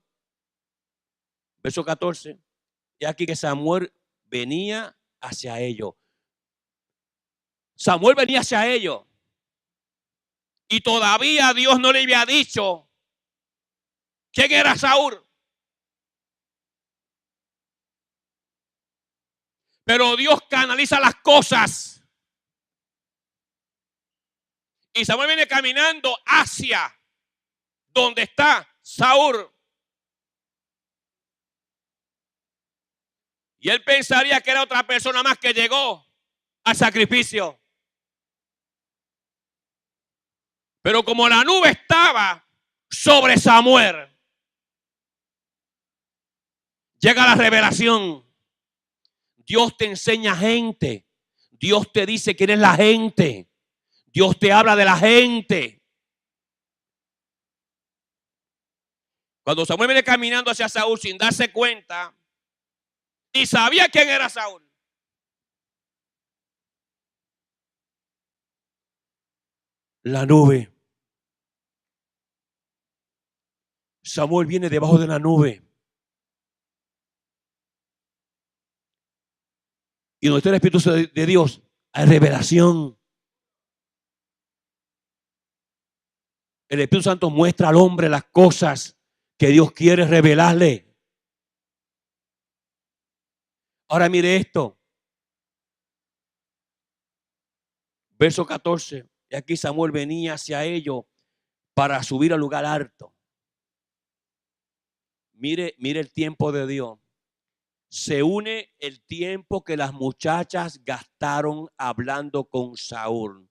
Verso 14. Y aquí que Samuel venía hacia ellos. Samuel venía hacia ellos. Y todavía Dios no le había dicho quién era Saúl. Pero Dios canaliza las cosas. Y Samuel viene caminando hacia donde está Saúl. Y él pensaría que era otra persona más que llegó al sacrificio. Pero como la nube estaba sobre Samuel, llega la revelación. Dios te enseña gente. Dios te dice quién es la gente. Dios te habla de la gente. Cuando Samuel viene caminando hacia Saúl sin darse cuenta, y sabía quién era Saúl, la nube. Samuel viene debajo de la nube. Y donde está el Espíritu de Dios, hay revelación. El Espíritu Santo muestra al hombre las cosas que Dios quiere revelarle. Ahora mire esto. Verso 14. Y aquí Samuel venía hacia ellos para subir al lugar alto. Mire el tiempo de Dios. Se une el tiempo que las muchachas gastaron hablando con Saúl.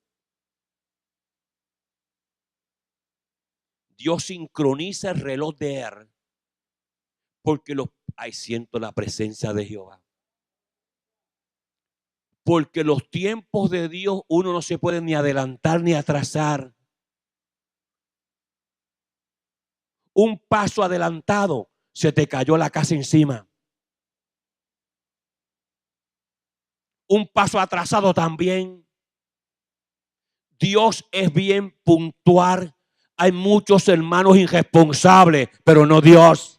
Dios sincroniza el reloj de él porque ahí siento la presencia de Jehová. Porque los tiempos de Dios uno no se puede ni adelantar ni atrasar. Un paso adelantado, se te cayó la casa encima. Un paso atrasado también. Dios es bien puntual. Hay muchos hermanos irresponsables, pero no Dios.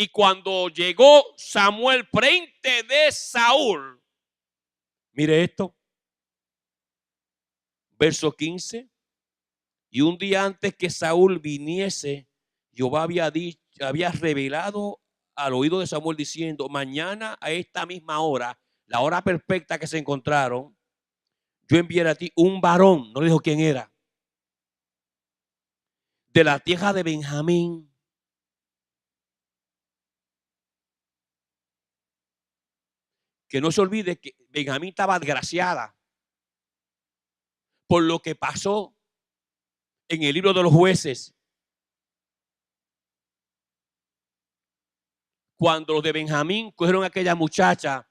Y cuando llegó Samuel frente de Saúl, mire esto, verso 15. Y un día antes que Saúl viniese, Jehová había revelado al oído de Samuel diciendo: mañana a esta misma hora, la hora perfecta que se encontraron, yo enviaré a ti un varón, no le dijo quién era, de la tierra de Benjamín. Que no se olvide que Benjamín estaba desgraciada por lo que pasó en el libro de los jueces. Cuando los de Benjamín cogieron a aquella muchacha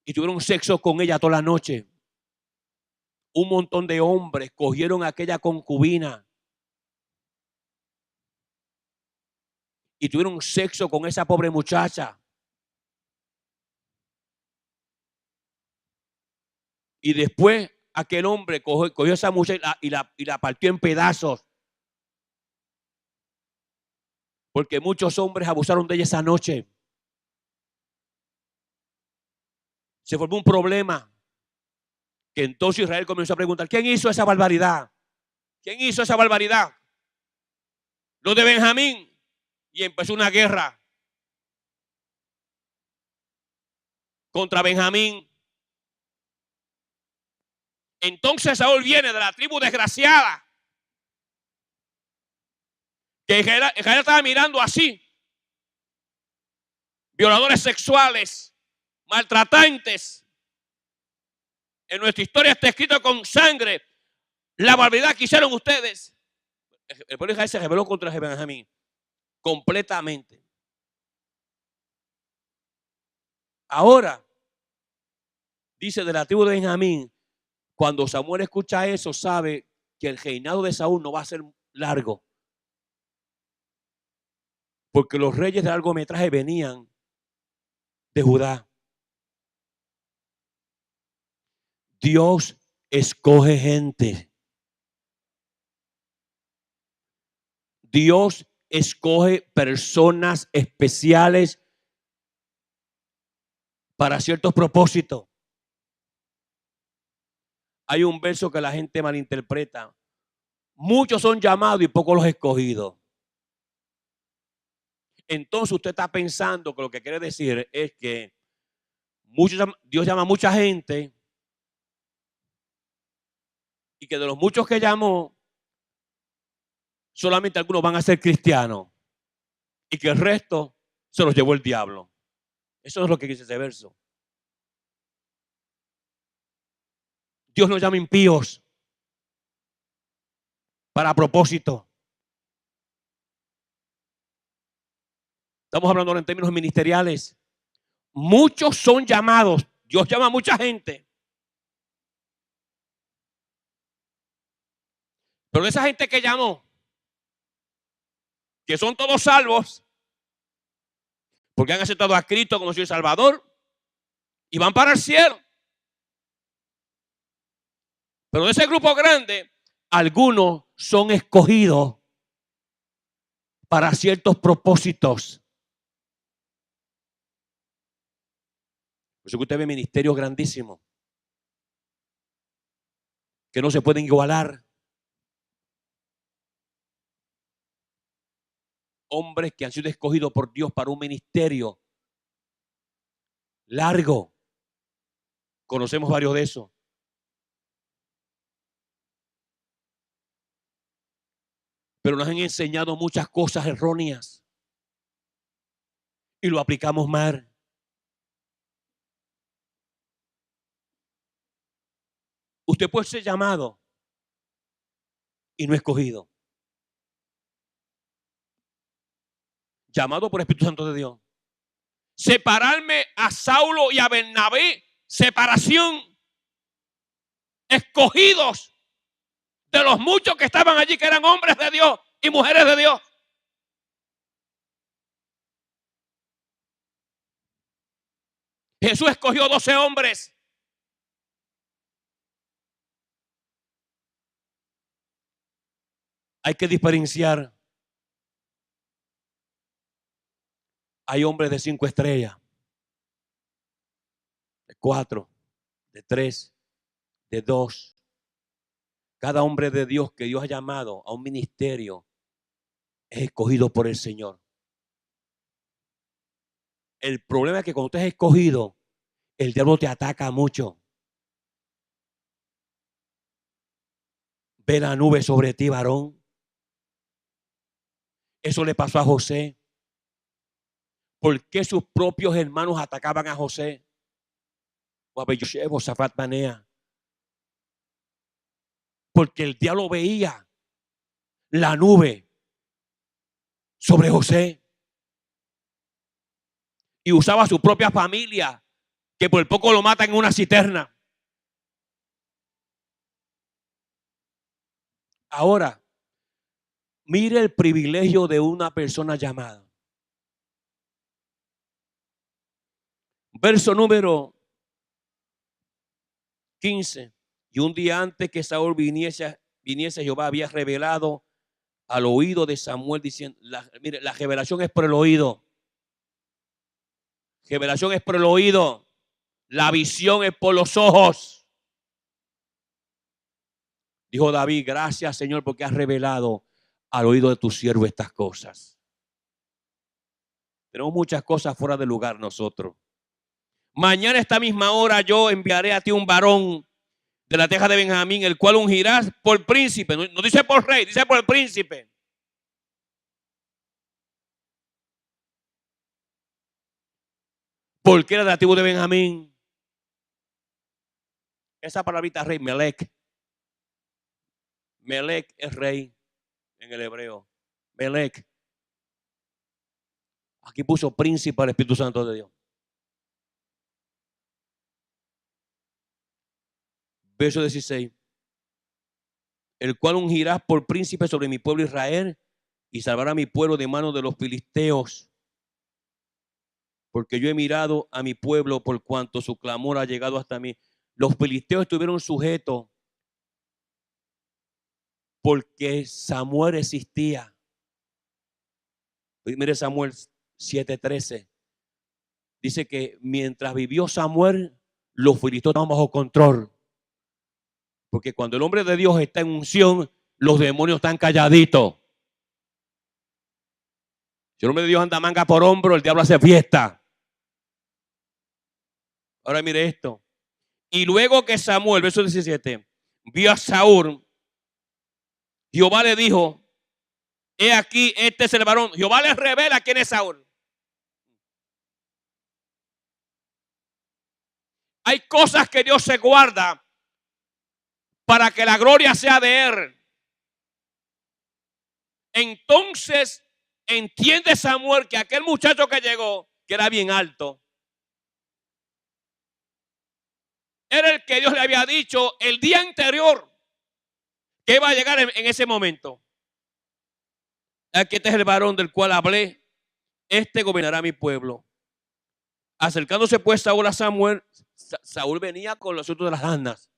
y tuvieron sexo con ella toda la noche. Un montón de hombres cogieron a aquella concubina y tuvieron sexo con esa pobre muchacha. Y después aquel hombre cogió a esa muchacha y la partió en pedazos. Porque muchos hombres abusaron de ella esa noche. Se formó un problema. Que entonces Israel comenzó a preguntar: ¿quién hizo esa barbaridad? ¿Quién hizo esa barbaridad? Los de Benjamín. Y empezó una guerra contra Benjamín. Entonces Saúl viene de la tribu desgraciada. Que Israel estaba mirando así. Violadores sexuales, maltratantes. En nuestra historia está escrito con sangre la barbaridad que hicieron ustedes. El pueblo de Israel se rebeló contra Benjamín completamente. Ahora, dice de la tribu de Benjamín, cuando Samuel escucha eso, sabe que el reinado de Saúl no va a ser largo. Porque los reyes de largometraje venían de Judá. Dios escoge gente. Dios escoge personas especiales para ciertos propósitos. Hay un verso que la gente malinterpreta. Muchos son llamados y pocos los escogidos. Entonces usted está pensando que lo que quiere decir es que Dios llama a mucha gente y que de los muchos que llamó, solamente algunos van a ser cristianos y que el resto se los llevó el diablo. Eso no es lo que dice ese verso. Dios nos llama impíos para propósito. Estamos hablando ahora en términos ministeriales. Muchos son llamados. Dios llama a mucha gente. Pero de esa gente que llamó, que son todos salvos, porque han aceptado a Cristo como Señor y Salvador, y van para el cielo. Pero de ese grupo grande, algunos son escogidos para ciertos propósitos. Por eso que usted ve ministerios grandísimos que no se pueden igualar. Hombres que han sido escogidos por Dios para un ministerio largo. Conocemos varios de esos. Pero nos han enseñado muchas cosas erróneas y lo aplicamos mal. Usted puede ser llamado y no escogido. Llamado por el Espíritu Santo de Dios. separarme a Saulo y a Bernabé, separación, escogidos de los muchos que estaban allí, que eran hombres de Dios y mujeres de Dios. Jesús escogió 12 hombres. Hay que diferenciar. Hay hombres de 5 estrellas, de 4, de 3, de 2. Cada hombre de Dios que Dios ha llamado a un ministerio es escogido por el Señor. El problema es que cuando usted es escogido, el diablo te ataca mucho. Ve la nube sobre ti, varón. Eso le pasó a José. ¿Por qué sus propios hermanos atacaban a José? O a Beyosef, o Zafat Panea. Porque el diablo veía la nube sobre José y usaba a su propia familia, que por poco lo matan en una cisterna. Ahora, mire el privilegio de una persona llamada. Verso número 15. Y un día antes que Saúl viniese, Jehová había revelado al oído de Samuel diciendo, mire, la revelación es por el oído. Revelación es por el oído. La visión es por los ojos. Dijo David, gracias Señor porque has revelado al oído de tu siervo estas cosas. Tenemos muchas cosas fuera de lugar nosotros. Mañana a esta misma hora yo enviaré a ti un varón de la teja de Benjamín, el cual ungirás por príncipe. No dice por rey, dice por el príncipe. Porque era de la tribu de Benjamín. Esa palabrita rey, Melech. Melech es rey en el hebreo. Melech. Aquí puso príncipe al Espíritu Santo de Dios. Verso 16. El cual ungirás por príncipe sobre mi pueblo Israel y salvará a mi pueblo de manos de los filisteos. Porque yo he mirado a mi pueblo por cuanto su clamor ha llegado hasta mí. Los filisteos estuvieron sujetos porque Samuel existía. Mire Samuel 7:13. Dice que mientras vivió Samuel, los filisteos estaban bajo control. Porque cuando el hombre de Dios está en unción, los demonios están calladitos. Si el hombre de Dios anda manga por hombro, el diablo hace fiesta. Ahora mire esto. Y luego que Samuel, verso 17, vio a Saúl, Jehová le dijo, he aquí, este es el varón. Jehová le revela quién es Saúl. Hay cosas que Dios se guarda para que la gloria sea de Él. Entonces entiende Samuel que aquel muchacho que llegó, que era bien alto, era el que Dios le había dicho el día anterior que iba a llegar en ese momento. Aquí este es el varón del cual hablé, este gobernará mi pueblo. Acercándose pues Saúl a Samuel, Saúl venía con los asuntos de las asnas.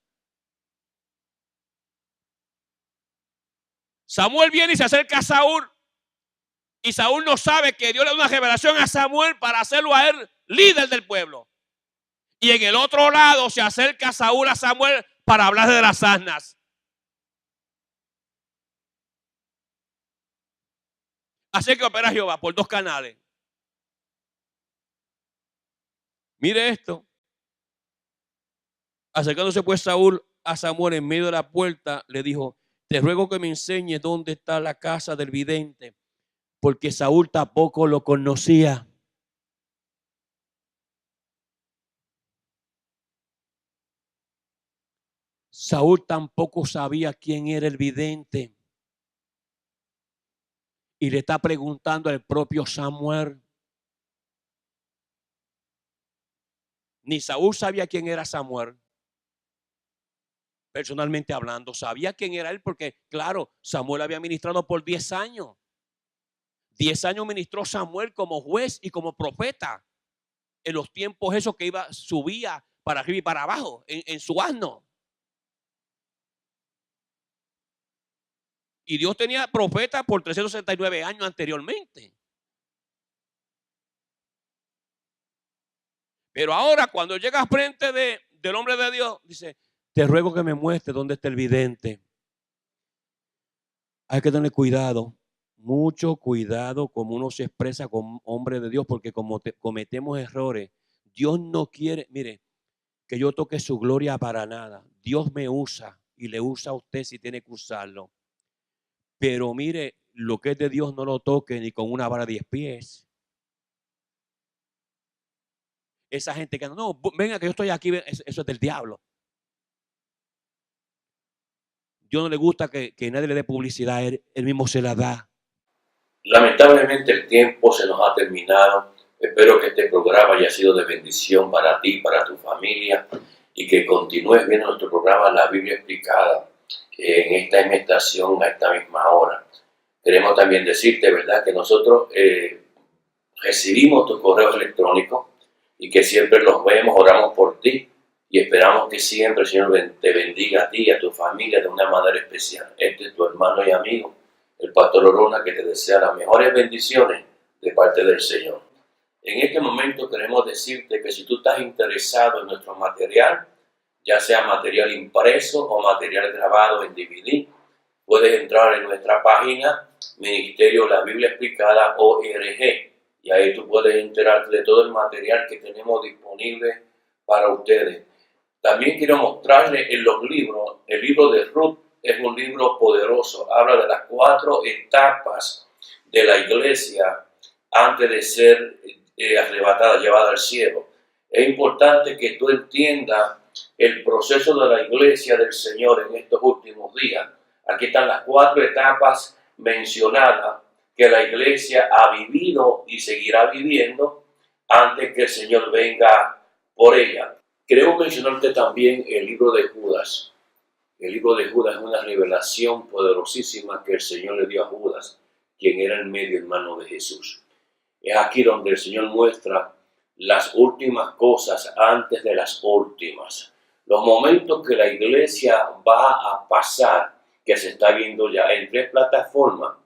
Samuel viene y se acerca a Saúl. Y Saúl no sabe que Dios le da una revelación a Samuel para hacerlo a él líder del pueblo. Y en el otro lado se acerca Saúl a Samuel para hablar de las asnas. Así que opera Jehová por dos canales. Mire esto. Acercándose pues Saúl a Samuel en medio de la puerta, le dijo, te ruego que me enseñes dónde está la casa del vidente, porque Saúl tampoco lo conocía. Saúl tampoco sabía quién era el vidente. Y le está preguntando al propio Samuel. Ni Saúl sabía quién era Samuel. Personalmente hablando, sabía quién era él porque, claro, Samuel había ministrado por 10 años. 10 años ministró Samuel como juez y como profeta en los tiempos esos que subía para arriba y para abajo en su asno. Y Dios tenía profeta por 369 años anteriormente. Pero ahora cuando llega frente del hombre de Dios, dice, te ruego que me muestre dónde está el vidente. Hay que tener cuidado, mucho cuidado como uno se expresa con hombre de Dios, porque como cometemos errores, Dios no quiere, mire, que yo toque su gloria para nada. Dios me usa y le usa a usted si tiene que usarlo. Pero mire, lo que es de Dios no lo toque ni con una vara de 10 pies. Esa gente que no, venga que yo estoy aquí, eso es del diablo. Dios no le gusta que nadie le dé publicidad, él mismo se la da. Lamentablemente el tiempo se nos ha terminado. Espero que este programa haya sido de bendición para ti, para tu familia, y que continúes viendo nuestro programa La Biblia Explicada en esta misma estación, a esta misma hora. Queremos también decirte, ¿verdad?, que nosotros recibimos tus correos electrónicos y que siempre los vemos, oramos por ti y esperamos que siempre el Señor te bendiga a ti y a tu familia de una manera especial. Este es tu hermano y amigo, el Pastor Orona, que te desea las mejores bendiciones de parte del Señor. En este momento queremos decirte que si tú estás interesado en nuestro material, ya sea material impreso o material grabado en DVD, puedes entrar en nuestra página Ministerio La Biblia Explicada ORG, y ahí tú puedes enterarte de todo el material que tenemos disponible para ustedes. También quiero mostrarles en los libros, el libro de Ruth es un libro poderoso, habla de las 4 etapas de la iglesia antes de ser arrebatada, llevada al cielo. Es importante que tú entiendas el proceso de la iglesia del Señor en estos últimos días. Aquí están las 4 etapas mencionadas que la iglesia ha vivido y seguirá viviendo antes que el Señor venga por ella. Queremos mencionarte también el libro de Judas. El libro de Judas es una revelación poderosísima que el Señor le dio a Judas, quien era el medio hermano de Jesús. Es aquí donde el Señor muestra las últimas cosas antes de las últimas. Los momentos que la iglesia va a pasar, que se está viendo ya en 3 plataformas.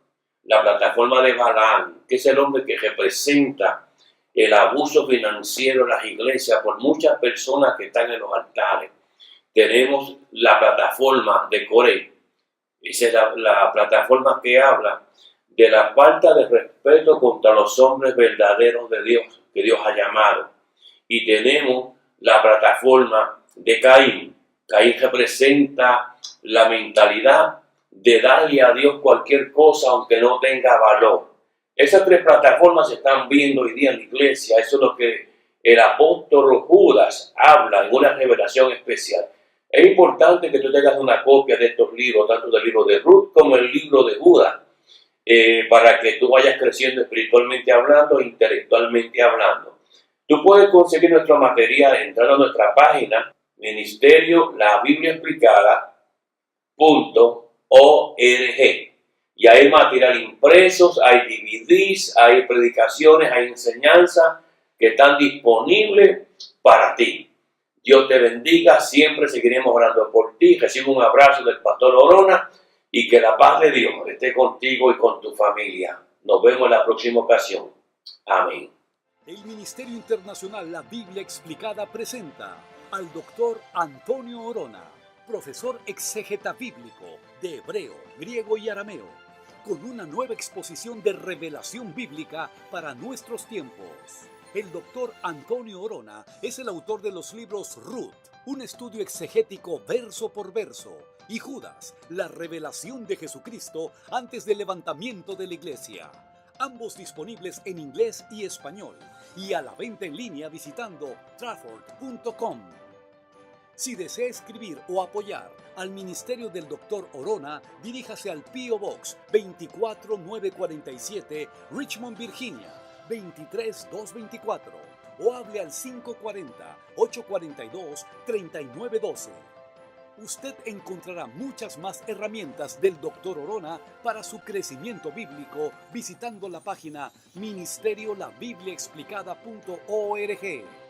La plataforma de Balaam, que es el hombre que representa el abuso financiero en las iglesias por muchas personas que están en los altares. Tenemos la plataforma de Coré. Esa es la plataforma que habla de la falta de respeto contra los hombres verdaderos de Dios, que Dios ha llamado. Y tenemos la plataforma de Caín. Caín representa la mentalidad de darle a Dios cualquier cosa aunque no tenga valor. Esas 3 plataformas se están viendo hoy día en la iglesia. Eso es lo que el apóstol Judas habla en una revelación especial. Es importante que tú tengas una copia de estos libros, tanto del libro de Ruth como el libro de Judas, para que tú vayas creciendo espiritualmente hablando e intelectualmente hablando. Tú puedes conseguir nuestro material entrando a nuestra página Ministerio La Biblia Explicada.org, y hay material impresos, hay DVDs, hay predicaciones, hay enseñanzas que están disponibles para ti. Dios te bendiga, siempre seguiremos orando por ti. Recibe un abrazo del Pastor Orona y que la paz de Dios esté contigo y con tu familia. Nos vemos en la próxima ocasión. Amén. El Ministerio Internacional La Biblia Explicada presenta al doctor Antonio Orona, profesor exégeta bíblico de hebreo, griego y arameo, con una nueva exposición de revelación bíblica para nuestros tiempos. El doctor Antonio Orona es el autor de los libros Ruth, un estudio exegético verso por verso, y Judas, la revelación de Jesucristo antes del levantamiento de la iglesia. Ambos disponibles en inglés y español, y a la venta en línea visitando trafford.com. Si desea escribir o apoyar al ministerio del Dr. Orona, diríjase al P.O. Box 24947, Richmond, Virginia, 23224. o hable al 540-842-3912. Usted encontrará muchas más herramientas del Dr. Orona para su crecimiento bíblico visitando la página ministeriolabibliaexplicada.org.